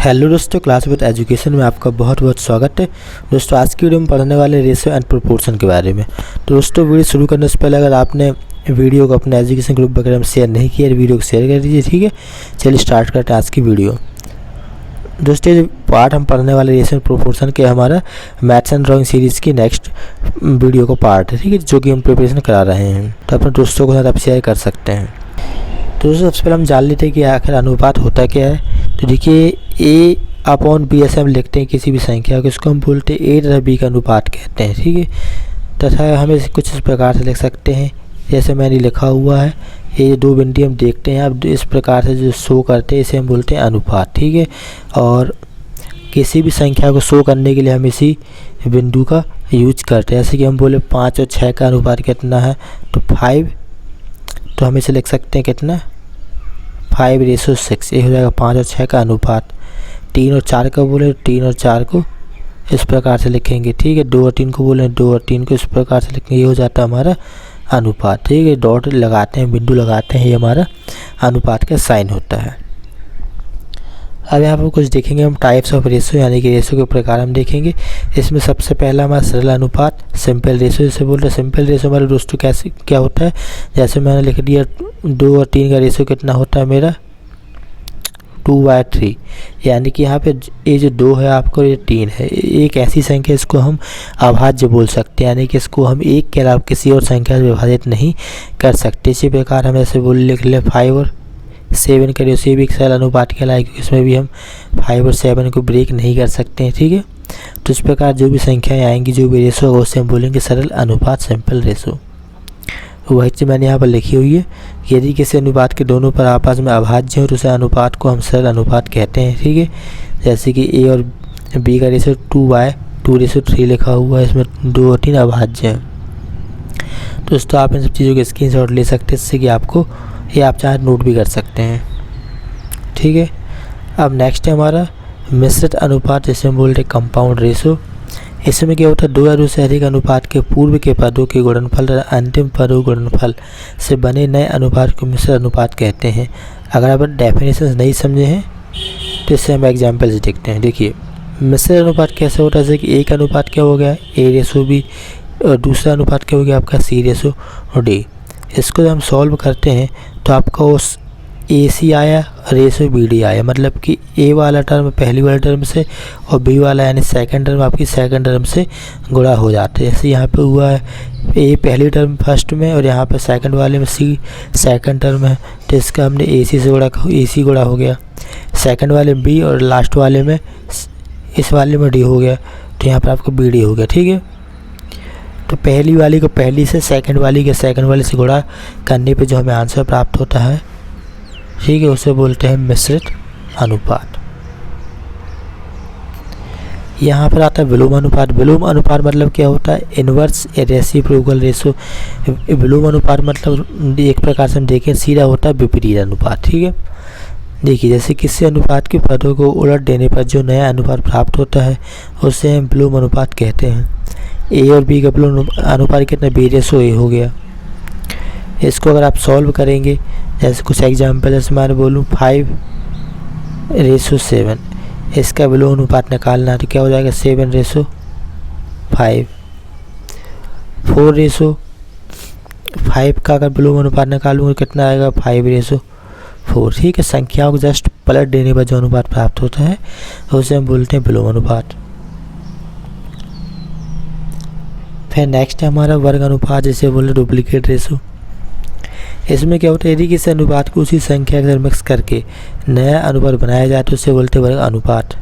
Hello दोस्तों, class with education में आपका बहुत बहुत स्वागत है। दोस्तों आज की वीडियो में पढ़ने वाले रेशियो एंड प्रोपोर्शन के बारे में। तो दोस्तों वीडियो शुरू करने से पहले अगर आपने वीडियो को अपने एजुकेशन ग्रुप वगैरह में शेयर नहीं किया, वीडियो को शेयर कर दीजिए, ठीक है। चलिए स्टार्ट करते हैं आज की वीडियो। दोस्तों जो पार्ट हम पढ़ने वाले रेशियो एंड प्रोपोर्शन के हमारा मैथ्स एंड ड्राइंग सीरीज़ की नेक्स्ट वीडियो का पार्ट है, ठीक है, जो कि हम प्रिपरेशन करा रहे हैं। तो अपने दोस्तों के साथ आप शेयर कर सकते हैं। तो दोस्तों सबसे पहले हम जान लेते हैं कि आखिर अनुपात होता क्या है। तो देखिए A/B ऐसे हम लिखते हैं किसी भी संख्या को, इसको हम बोलते हैं A तथा B का अनुपात कहते हैं, ठीक है। तथा हम इसे कुछ इस प्रकार से लिख सकते हैं, जैसे मैंने लिखा हुआ है। ये दो बिंदु हम देखते हैं, अब इस प्रकार से जो शो करते हैं इसे हम बोलते हैं अनुपात, ठीक है। और किसी भी संख्या को शो करने के लिए हम इसी बिंदु का यूज करते हैं। जैसे कि हम बोले 5 और 6 का अनुपात कितना है, तो 5, तो हम इसे लिख सकते हैं कितना, 5:6। ये हो जाएगा 5 और 6 का अनुपात। 3 और 4 का बोले 3 और 4 को इस प्रकार से लिखेंगे, ठीक है। 2 और 3 को बोले 2 और 3 को इस प्रकार से लिखेंगे, ये हो जाता है हमारा अनुपात, ठीक है। डॉट लगाते हैं, बिंदु लगाते हैं, ये हमारा अनुपात का साइन होता है। अब यहाँ पर कुछ देखेंगे हम टाइप्स ऑफ रेशियो, यानी कि रेशियो के प्रकार हम देखेंगे। इसमें सबसे पहला हमारा सरल अनुपात, सिंपल रेशियो जिसे बोलते हैं। सिंपल रेशियो हमारे दोस्तों कैसे क्या होता है, जैसे मैंने लिख दिया 2 और 3 का रेशियो कितना होता है मेरा 2/3, यानी कि यहाँ पे ये जो 2 है आपको, ये 3 है। एक ऐसी संख्या इसको हम अभाज्य बोल सकते हैं, यानी कि इसको हम एक के अलावा किसी और संख्या से विभाजित नहीं कर सकते। इसी प्रकार हम ऐसे बोल लिख लें 5 और 7 का रेशियो भी एक सरल अनुपात कहलाएगा, क्योंकि इसमें भी हम 5 और 7 को ब्रेक नहीं कर सकते हैं, ठीक है। तो इस प्रकार जो भी संख्याएं आएंगी, जो भी रेशियो होगा उससे हम बोलेंगे सरल अनुपात, सिंपल रेशियो। वही चीज़ मैंने यहाँ पर लिखी हुई है। यदि किसी अनुपात के दोनों पर आपस में अभाज्य हो तो उस अनुपात को हम सरल अनुपात कहते हैं, ठीक है। जैसे कि A और B का रेशियो 2/2:3 लिखा हुआ है, इसमें 2 और 3 अभाज्य हैं। तो दोस्तों आप इन सब चीज़ों के स्क्रीनशॉट ले सकते हैं, जिससे कि आपको ये आप चाहे नोट भी कर सकते हैं, ठीक है। अब नेक्स्ट है हमारा मिश्रित अनुपात, जिसे हम बोलते हैं कंपाउंड रेशियो। इसमें क्या होता है, 2 या 2 से अधिक अनुपात के पूर्व के पदों के गुणनफल तथा अंतिम पदों गुणनफल से बने नए अनुपात को मिश्रित अनुपात कहते हैं। अगर आप डेफिनेशन नहीं समझे हैं तो इससे हम एग्जाम्पल से देखते हैं। देखिए मिश्रित अनुपात कैसे होता है, जैसे कि एक अनुपात क्या हो गया A/B, और दूसरा अनुपात क्या हो गया आपका C/D। इसको जब हम सॉल्व करते हैं तो आपका उस AC आया, रेशियो BD आया, मतलब कि A वाला टर्म पहली वाले टर्म से और B वाला यानी सेकंड टर्म आपकी सेकंड टर्म से गुणा हो जाते हैं। जैसे यहाँ पे हुआ है A पहली टर्म फर्स्ट में, और यहाँ पे सेकंड वाले में C सेकंड टर्म है, तो इसका हमने AC से गुणा, AC गुणा हो गया। सेकंड वाले में B और लास्ट वाले में इस वाले में D हो गया, तो यहाँ पर आपको BD हो गया, ठीक है। तो पहली वाली को पहली से, सेकंड वाली के सेकंड वाले से गुणा करने पे जो हमें आंसर प्राप्त होता है, ठीक है, उसे बोलते हैं मिश्रित अनुपात। यहाँ पर आता है विलोम अनुपात। विलोम अनुपात मतलब क्या होता है, इनवर्स रेसिप्रोकल रेशियो। विलोम अनुपात मतलब एक प्रकार से हम देखें सीधा होता है विपरीत अनुपात, ठीक है। देखिए जैसे किसी अनुपात के पदों को उलट देने पर जो नया अनुपात प्राप्त होता है उसे हम विलोम अनुपात कहते हैं। A और B का विलोम अनुपात कितना, B/A हो गया। इसको अगर आप सॉल्व करेंगे, जैसे कुछ एग्जाम्पल जैसे मैं बोलूँ 5:7, इसका विलोम अनुपात निकालना है तो क्या हो जाएगा 7/5। 4/5 का अगर विलोम अनुपात निकालूंगा कितना आएगा 5/4, ठीक है। संख्याओं को जस्ट पलट देने पर जो अनुपात प्राप्त होता है उसे हम बोलते हैं विलोम अनुपात। फिर नेक्स्ट है हमारा वर्ग अनुपात, जिसे बोलते हैं डुप्लीकेट रेशियो। इसमें क्या होता है, यदि किसी अनुपात को उसी संख्या के साथ मिक्स करके नया अनुपात बनाया जाए तो उसे बोलते हैं वर्ग अनुपात।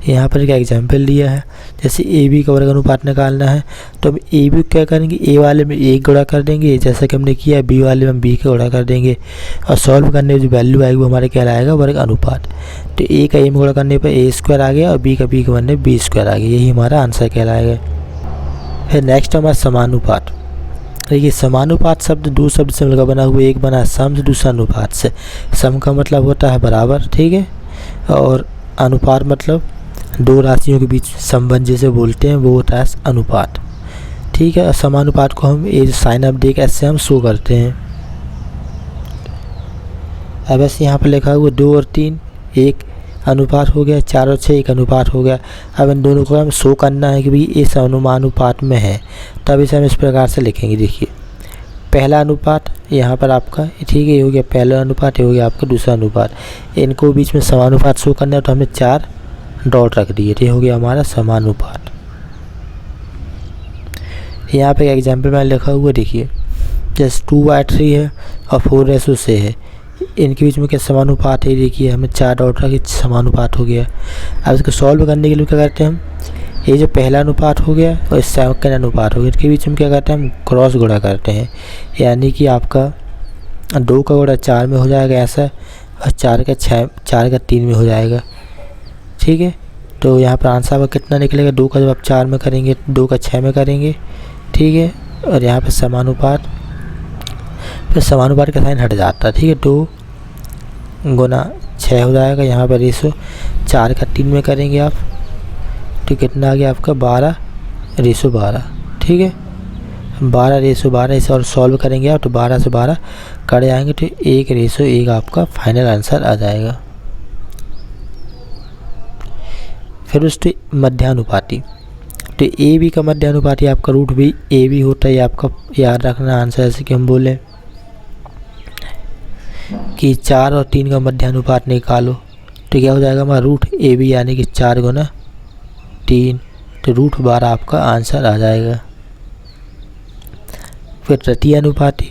यहाँ पर एक एग्जाम्पल दिया है, जैसे AB का वर्ग अनुपात निकालना है तो हम AB क्या करेंगे, A वाले में 1 गुणा कर देंगे, जैसा कि हमने किया। B वाले में हम B का गुणा कर देंगे, और सॉल्व करने में जो वैल्यू आएगी वो हमारे क्या लाएगा, वर्ग अनुपात। तो A का A में गुणा करने पर A² आ गया, और B का B के बनने B² आ गया, यही हमारा आंसर कहलाएगा। फिर नेक्स्ट हमारा समानुपात। देखिए समानुपात शब्द दो शब्द से मिलकर बना हुआ, एक बना सम से, दूसरा अनुपात से। सम का मतलब होता है बराबर, ठीक है, और अनुपात मतलब दो राशियों के बीच संबंध जिसे बोलते हैं वो होता है अनुपात, ठीक है। समानुपात को हम ये साइन अप देकर ऐसे हम शो करते हैं। अब ऐसे यहाँ पर लिखा हुआ 2 और 3, एक अनुपात हो गया, 4 और 6 एक अनुपात हो गया। अब इन दोनों को हम शो करना है कि भाई इस अनुपात में है, तब इसे हम इस प्रकार से लिखेंगे। देखिए पहला अनुपात यहाँ पर आपका, ठीक है, ये हो गया पहला अनुपात, ये हो गया आपका दूसरा अनुपात। इनको बीच में समानुपात शो करना है तो हमने 4 डॉट रख दिए, ये हो गया हमारा समानुपात। यहाँ पे एग्जाम्पल मैंने लिखा हुआ देखिए, जैसे 2/3 है और 4:6 है, इनके बीच में क्या समानुपात है, देखिए हमें 4 डॉट रखी, समानुपात हो गया। अब इसको सॉल्व करने के लिए क्या करते हैं हम, ये जो पहला अनुपात हो गया और सेकंड अनुपात हो गया, इनके बीच में क्या करते हैं हम क्रॉस गुणा करते हैं, यानी कि आपका 2 का गुणा 4 में हो जाएगा ऐसा, और 4 का 3 में हो जाएगा, ठीक है। तो यहाँ पर आंसर आपका कितना निकलेगा, 2 का जब आप 4 में करेंगे, 2 का 6 में करेंगे, ठीक है। और यहाँ पर समानुपात, फिर समानुपात का साइन हट जाता है, ठीक है, 2 गुना 6 हो जाएगा। यहाँ पर रेशो 4 का 3 में करेंगे आप, तो कितना आ गया आपका 12:12, ठीक है, 12:12। इसे और सॉल्व करेंगे आप तो 12 से 12 कट जाएंगे, तो 1:1 आपका फाइनल आंसर आ जाएगा। फिर उसके मध्यानुपाती, तो ए बी का मध्यानुपाती आपका रूट भी ए बी होता है, आपका याद रखना आंसर। जैसे कि हम बोले कि 4 और 3 का मध्यानुपात निकालो, तो क्या हो जाएगा हमारा रूट ए बी, यानी कि 4 गुना 3, तो रूट 12 आपका आंसर आ जाएगा। फिर तृतीय अनुपाती,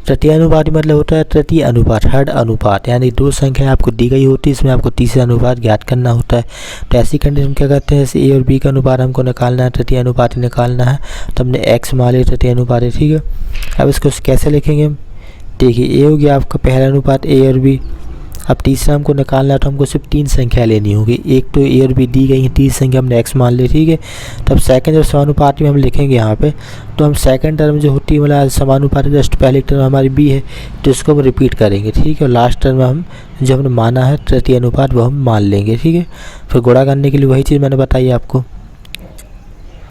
तृतीय अनुपाती मतलब होता है तृतीय अनुपात, थर्ड अनुपात, यानी 2 संख्या आपको दी गई होती है, इसमें आपको तीसरा अनुपात ज्ञात करना होता है। तो ऐसी कंडीशन क्या करते हैं, जैसे ए और बी का अनुपात हमको निकालना है, तृतीय अनुपात निकालना है, तो हमने एक्स मान लिया तृतीय अनुपात, ठीक है। अब इसको कैसे लिखेंगे हम, देखिए ए हो गया आपका पहला अनुपात ए और बी, अब तीसरा हमको निकालना है तो हमको सिर्फ 3 संख्या लेनी होगी, एक तो ए और बी दी गई है, तीसरी संख्या हमने एक्स मान ली, ठीक है। तब सेकंड जब समानुपाती में हम लिखेंगे यहाँ पे, तो हम सेकंड टर्म जो होती है मतलब समानुपाती जस्ट पहली टर्म हमारी बी है, तो इसको हम रिपीट करेंगे, ठीक है। और लास्ट टर्म में हम जो हमने माना है तृतीय अनुपात वो हम मान लेंगे, ठीक है। फिर गुणा करने के लिए वही चीज़ मैंने बताई आपको,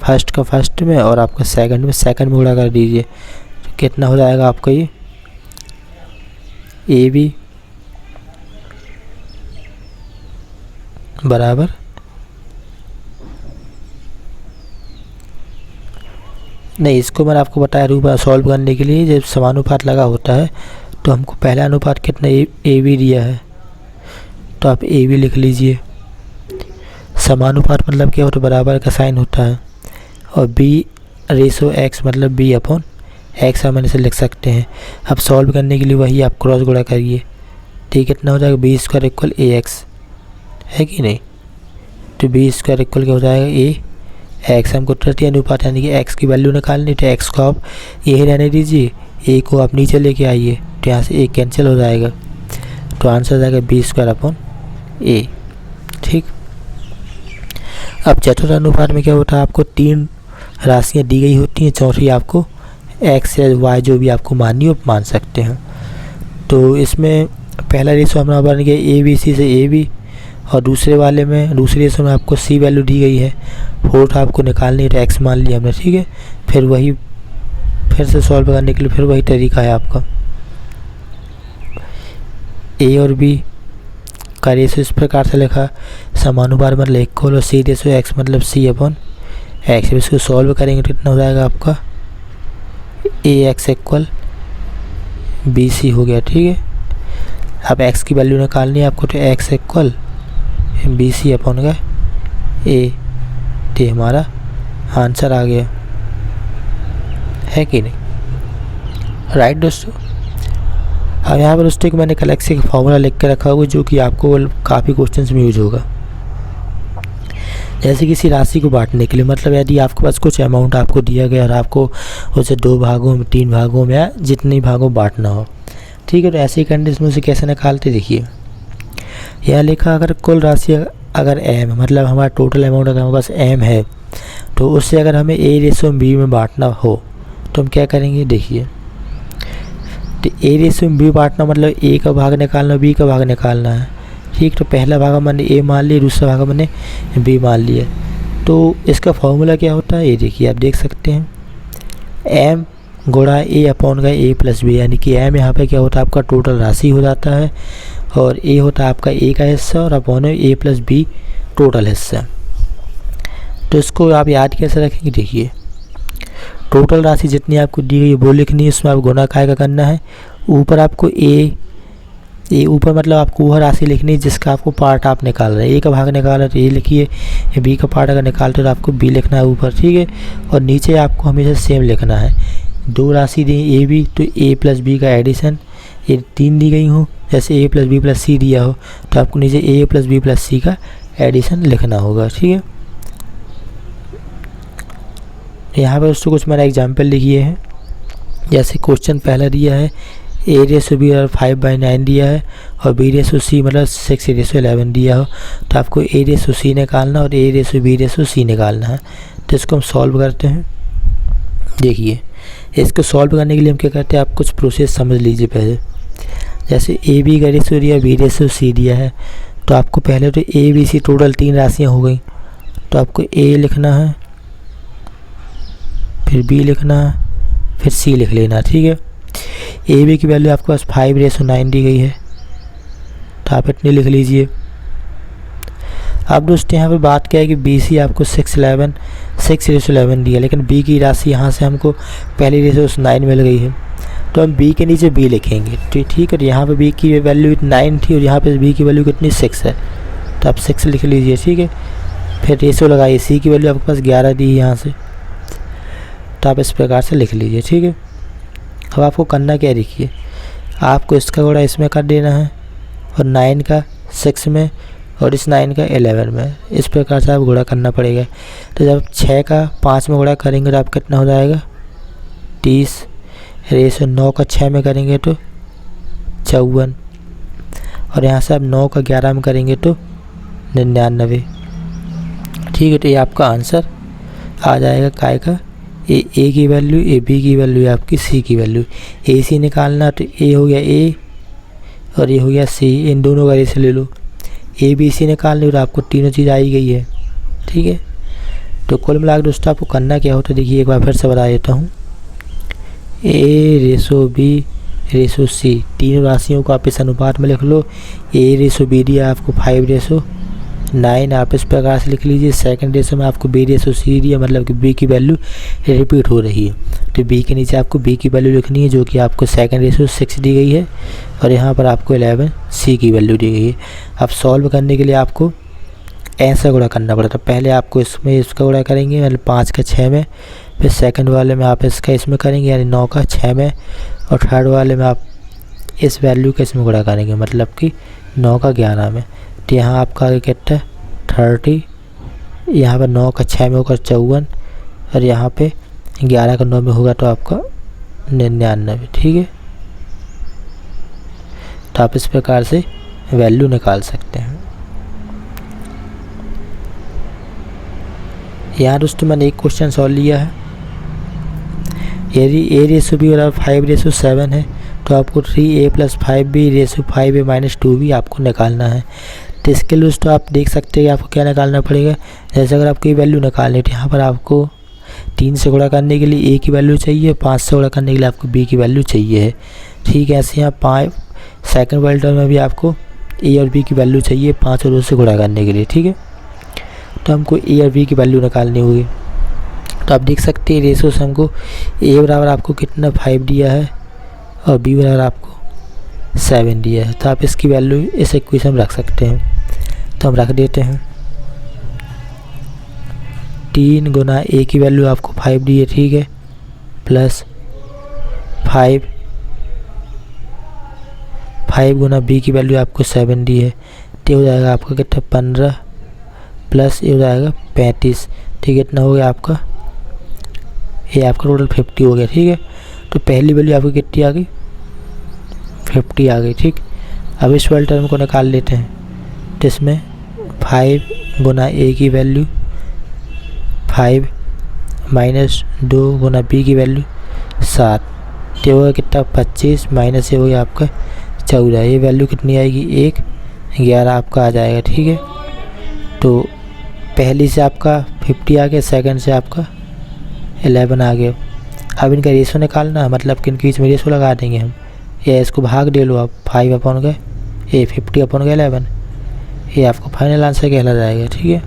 फर्स्ट का फर्स्ट में और आपका सेकंड में गुणा कर दीजिए, तो कितना हो जाएगा आपका ये ए बी बराबर नहीं, इसको मैंने आपको बताया रूप सॉल्व करने के लिए जब समानुपात लगा होता है तो हमको पहला अनुपात कितना ए बी दिया है, तो आप ए बी लिख लीजिए। समानुपात मतलब क्या होता है, बराबर का साइन होता है, और बी रेशो एक्स मतलब बी अपॉन एक्स हम इसे लिख सकते हैं। अब सॉल्व करने के लिए वही आप क्रॉस गुणा करिए, ठीक, कितना हो जाएगा बी स्क्वायर इक्वल ए एक्स, है कि नहीं। तो बी स्क्वायर इक्वल क्या हो जाएगा ए एक्स, हमको तृतीय अनुपात यानी कि एक्स की वैल्यू निकालनी, तो एक्स को आप यही रहने दीजिए, ए को आप नीचे लेके आइए, तो यहाँ से ए कैंसिल हो जाएगा, तो आंसर आ जाएगा बी स्क्वायर अपॉन ए, ठीक। अब चतुर्थ अनुपात में क्या होता है, आपको 3 राशियाँ दी गई होती हैं, चौथी आपको एक्स या वाई जो भी आपको माननी हो मान सकते हैं। तो इसमें पहला रेशो हमारा बन गया ए बी सी से ए बी, और दूसरे वाले में दूसरे रेशो में आपको सी वैल्यू दी गई है, फोर्थ आपको निकालनी है तो एक्स मान लिया हमने, ठीक है। फिर वही फिर से सॉल्व करने के लिए फिर वही तरीका है आपका, ए और बी का रेशो इस प्रकार से लिखा, समानुपात मतलब इक्वल, और सी रेशो एक्स मतलब सी अपॉन एक्स। इसको सॉल्व करेंगे तो कितना हो जाएगा आपका ए एक्स इक्वल बी सी हो गया, ठीक है। अब एक्स की वैल्यू निकालनी है आपको, तो X equal B C upon का ए, तो हमारा आंसर आ गया, है कि नहीं, राइट दोस्तों। अब यहाँ पर दोस्तों मैंने गैलेक्सी का फॉर्मूला लिख के रखा हुआ जो कि आपको काफ़ी क्वेश्चंस में यूज होगा। जैसे किसी राशि को बांटने के लिए, मतलब यदि आपके पास कुछ अमाउंट आपको दिया गया और आपको उसे 2 भागों में 3 भागों में या जितने भागों बांटना हो, ठीक है। तो ऐसी कंडीशन में उसे कैसे निकालते, देखिए यह लिखा, अगर कुल राशि अगर एम मतलब हमारा टोटल अमाउंट अगर हमारे पास एम है, तो उससे अगर हमें ए रेशो बी में बांटना हो तो हम क्या करेंगे, देखिए तो ए रेशो बी बांटना मतलब ए का भाग निकालना, बी का भाग निकालना है, ठीक। तो पहला भाग मैंने ए मान लिया, दूसरा भाग मैंने बी मान लिया। तो इसका फॉर्मूला क्या होता है, ये देखिए आप देख सकते हैं, एम गुणा ए अपॉन का ए प्लस बी, यानी कि एम यहाँ पे क्या होता है आपका टोटल राशि हो जाता है और ए होता है आपका ए का हिस्सा और अपॉन ए प्लस बी टोटल हिस्सा। तो इसको आप याद कैसे रखेंगे, देखिए टोटल राशि जितनी आपको दी गई है वो लिखनी है, उसमें आप गुणा काय का करना है, ऊपर आपको ए ऊपर मतलब आपको वह राशि लिखनी है जिसका आपको पार्ट आप निकाल रहे हैं। ए का भाग निकाल रहे तो ए लिखिए, या बी का पार्ट अगर निकालते तो आपको बी लिखना है ऊपर, ठीक है। और नीचे आपको हमेशा सेम लिखना है। दो राशि दी ए बी तो ए प्लस बी का एडिशन, ये 3 दी गई हो, जैसे ए प्लस बी प्लस सी दिया हो तो आपको नीचे ए प्लस बी प्लस सी का एडिशन लिखना होगा, ठीक है। यहाँ पर उसको कुछ मैंने एग्जाम्पल लिखिए हैं, जैसे क्वेश्चन पहला दिया है ए रेसो बी और 5/9 दिया है और बी रेसो सी मतलब 6:11 दिया हो, तो आपको ए रेसो सी निकालना और ए रेसो बी रेसो सी निकालना है। तो इसको हम सॉल्व करते हैं। देखिए इसको सॉल्व करने के लिए हम क्या करते हैं, आप कुछ प्रोसेस समझ लीजिए पहले। जैसे ए बी का रेसो दिया, बी रेसो सी दिया है, तो आपको पहले तो ए बी सी टोटल 3 राशियाँ हो गई, तो आपको ए लिखना है, फिर बी लिखना है, फिर सी लिख लेना, ठीक है। ए बी की वैल्यू आपके पास 5:9 दी गई है, तो आप इतनी लिख लीजिए। अब दोस्तों यहाँ पे बात क्या है कि बी सी आपको 6:11 दिया, लेकिन बी की राशि यहाँ से हमको पहली रेशो 9 मिल गई है, तो हम बी के नीचे बी लिखेंगे, ठीक है। तो यहाँ पे बी की वैल्यू 9 थी और यहाँ पे बी की वैल्यू कितनी 6 है, तो आप 6 लिख लीजिए, ठीक है। फिर रेशो लगाइए, सी की वैल्यू आपके पास 11 दी है यहाँ से, तो आप इस प्रकार से लिख लीजिए, ठीक है। अब आपको करना क्या है, देखिए आपको इसका गुणा इसमें कर देना है और 9 का 6 में और इस 9 का 11 में, इस प्रकार से आप गुणा करना पड़ेगा। तो जब 6 का 5 में गुणा करेंगे तो आप कितना हो जाएगा 30, रेशो 9 का 6 में करेंगे तो 54, और यहाँ से आप 9 का 11 में करेंगे तो 99, ठीक है। तो ये आपका आंसर आ जाएगा काय का, ए की वैल्यू, ए बी की वैल्यू, आपकी सी की वैल्यू। ए सी निकालना तो ए हो गया ए और ये हो गया सी, इन दोनों का रेशो ले लो। ए बी सी निकालने तो आपको तीनों चीज़ आई गई है, ठीक है। तो कुल मिलाकर दोस्तों आपको करना क्या होता है, देखिए एक बार फिर से बता देता हूँ। ए रेशो बी रेशो सी, तीनों राशियों को आप इस अनुपात में लिख लो। ए रेशो बी दिया आपको 5:9, आप इस प्रकार से लिख लीजिए। सेकंड रेशो में आपको बी रेशो सी दिया, मतलब कि बी की वैल्यू रिपीट हो रही है, तो बी के नीचे आपको बी की वैल्यू लिखनी है, जो कि आपको सेकंड रेशो 6 दी गई है और यहाँ पर आपको 11 सी की वैल्यू दी गई है। अब सॉल्व करने के लिए आपको ऐसा गुणा करना पड़ता है, पहले आपको इसमें इसका गुणा करेंगे, मतलब 5 का 6 में, फिर सेकंड वाले में आप इसका इसमें करेंगे यानी 9 का 6 में, और थर्ड वाले में आप इस वैल्यू का इसमें गुणा करेंगे, मतलब कि 9 का 11 में। तो यहाँ आपका आगे कितना है 30, यहाँ पर 9 का 6 में होगा 54 और यहाँ पे 11 का 9 में होगा तो आपका 99, ठीक है। तो आप इस प्रकार से वैल्यू निकाल सकते हैं। यहाँ दोस्तों मैंने एक क्वेश्चन सॉल्व लिया है, यदि ए रेशो बी बराबर 5:7 है तो आपको 3a + 5b ratio 5a - 2b आपको निकालना है। तो इसके लिए दोस्तों आप देख सकते हैं कि आपको क्या निकालना पड़ेगा। जैसे अगर आपको ये वैल्यू निकालनी है तो यहाँ पर आपको 3 से गुणा करने के लिए a की वैल्यू चाहिए, 5 से गुणा करने के लिए आपको b की वैल्यू चाहिए है, ठीक है। ऐसे यहाँ 5 सेकेंड वाले टर्म में भी आपको a और b की वैल्यू चाहिए 5 और 2 से गुणा करने के लिए, ठीक है। तो हमको a और b की वैल्यू निकालनी होगी। तो आप देख सकते हैं रेशो से हमको a बराबर आपको कितना 5 दिया है और b बराबर आपको 7 दिया है, तो आप इसकी वैल्यू इस इक्वेशन में रख सकते हैं। तो हम रख देते हैं 3 गुना a की वैल्यू आपको 5 दी है, ठीक है, प्लस 5 गुना b की वैल्यू आपको 7 दी है, तो हो जाएगा आपका कितना 15 प्लस ये हो जाएगा 35, ठीक है। इतना हो गया आपका, ये आपका टोटल 50 हो गया, ठीक है। तो पहली वैल्यू आपकी कितनी आ गई 50 आ गई, ठीक। अब इस वाले टर्म को निकाल लेते हैं, तो इसमें 5 गुना a की वैल्यू 5 माइनस 2 गुना b की वैल्यू 7, तो होगा कितना 25 माइनस ये हो गया आपका 14, ये वैल्यू कितनी आएगी 11 आपका आ जाएगा, ठीक है। तो पहली से आपका 50 आ गया, सेकंड से आपका 11 आ गया। अब इनका रेशो निकालना, मतलब कि इनके बीच में रेशो लगा देंगे हम। या इसको भाग दे लो आप, 5 अपॉन गए ये 50 अपॉन गए 11, ये आपको फाइनल आंसर कहला जाएगा। ठीक है,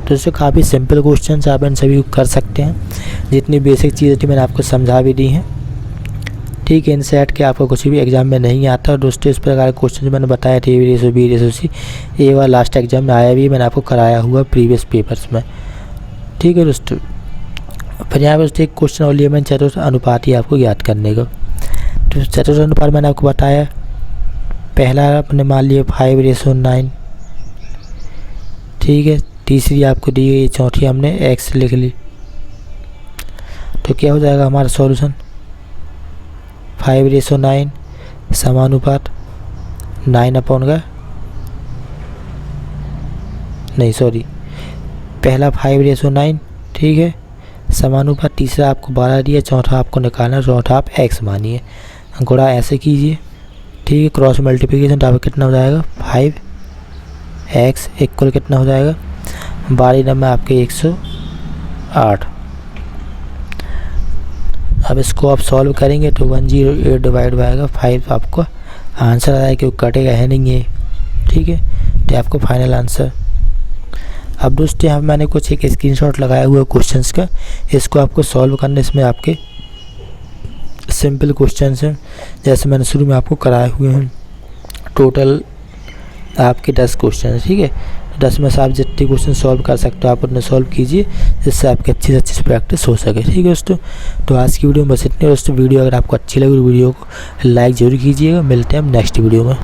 तो इससे काफ़ी सिंपल क्वेश्चन आप इन सभी को कर सकते हैं। जितनी बेसिक चीज़ें थी मैंने आपको समझा भी दी हैं। ठीक है, इनसे हट के आपको कुछ भी एग्जाम में नहीं आता। और दोस्तों इस प्रकार के क्वेश्चन जो मैंने बताया थे A ratio B ratio C, ये वाला लास्ट एग्जाम में आया भी, मैंने आपको कराया हुआ प्रीवियस पेपर्स में। ठीक है दोस्तों, फिर यहाँ पर एक क्वेश्चन और लिया मैंने चतुर्थ अनुपात ही आपको याद करने का। तो चतुर्थ अनुपात मैंने आपको बताया, पहला आपने मान लिया 5 रेशो 9। ठीक है, तीसरी आपको दी गई, चौथी हमने x लिख ली। तो क्या हो जाएगा हमारा सॉल्यूशन, 5 रेशो 9 समानुपात 9 अपॉन का, नहीं सॉरी, पहला 5 रेशो 9। ठीक है, समानुपात, तीसरा आपको 12 दिया, चौथा आपको निकालना, चौथा आप x मानिए, गुणा ऐसे कीजिए। ठीक है, क्रॉस मल्टीप्लिकेशन तो आपका कितना हो जाएगा 5x इक्वल कितना हो जाएगा 12 में आपके 108। अब इसको आप सॉल्व करेंगे तो 108 डिवाइड बाय 5 आपको आंसर आएगा, क्योंकि कटेगा है नहीं ये। ठीक है, तो आपको फाइनल आंसर। अब दोस्तों यहाँ मैंने कुछ एक स्क्रीनशॉट लगाया हुआ क्वेश्चंस का, इसको आपको सॉल्व करने, इसमें आपके सिंपल क्वेश्चंस हैं जैसे मैंने शुरू में आपको कराए हुए हैं। टोटल आपके 10 क्वेश्चन हैं। ठीक है, 10 में से आप जितने क्वेश्चन सॉल्व कर सकते हो आप उन्हें सॉल्व कीजिए, जिससे आपकी अच्छी से अच्छी प्रैक्टिस हो सके। ठीक है दोस्तों, तो आज की वीडियो में बस इतने। दोस्तों वीडियो अगर आपको अच्छी लगी तो वीडियो को लाइक ज़रूर कीजिएगा। मिलते हैं हम नेक्स्ट वीडियो में।